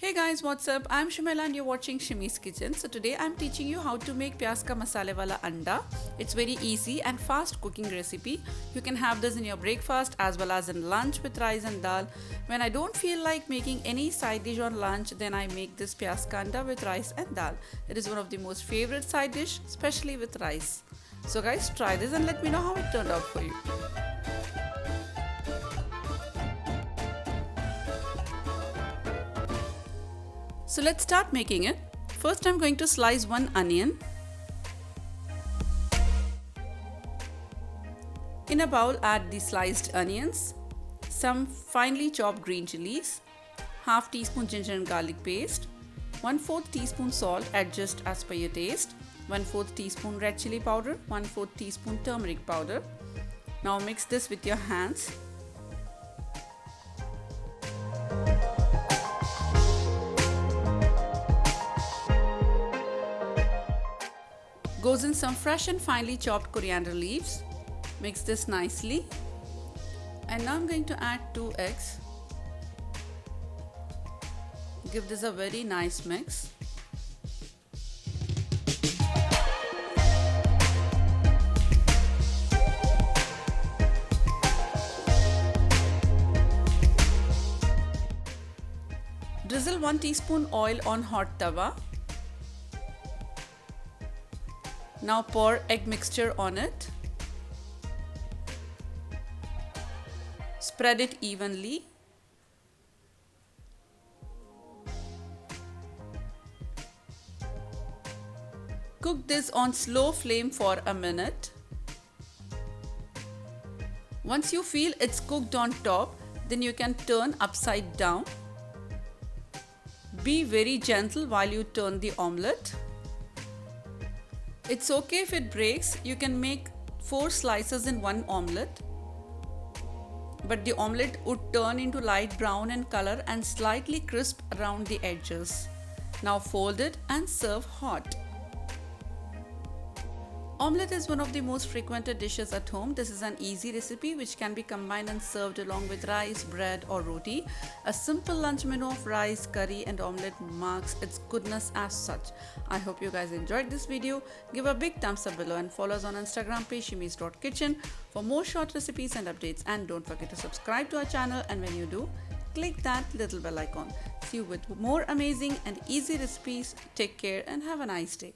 Hey guys, what's up? I'm Shimela and you're watching Shimi's Kitchen. So today I'm teaching you how to make Pyaz ka masale wala anda. It's very easy and fast cooking recipe. You can have this in your breakfast as well as in lunch with rice and dal. When I don't feel like making any side dish on lunch, then I make this Pyaz ka anda with rice and dal. It is one of the most favorite side dish, especially with rice. So guys, try this and let me know how it turned out for you. So let's start making it. First I'm going to slice one onion. In a bowl add the sliced onions, some finely chopped green chilies, half teaspoon ginger and garlic paste, 1/4 teaspoon salt adjust as per your taste, 1/4 teaspoon red chili powder, 1/4 teaspoon turmeric powder. Now mix this with your hands. Goes in some fresh and finely chopped coriander leaves. Mix this nicely. And now I'm going to add 2 eggs. Give this a very nice mix. Drizzle 1 teaspoon oil on hot tawa. Now pour egg mixture on it. Spread it evenly. Cook this on slow flame for a minute. Once you feel it's cooked on top, then you can turn upside down. Be very gentle while you turn the omelette. It's okay if it breaks. You can make 4 slices in one omelette. But the omelette would turn into light brown in color and slightly crisp around the edges. Now fold it and serve hot. Omelette is one of the most frequented dishes at home. This is an easy recipe which can be combined and served along with rice, bread or roti. A simple lunch menu of rice, curry and omelette marks its goodness as such. I hope you guys enjoyed this video. Give a big thumbs up below and follow us on Instagram page shimis.kitchen for more short recipes and updates. And don't forget to subscribe to our channel, and when you do, click that little bell icon. See you with more amazing and easy recipes. Take care and have a nice day.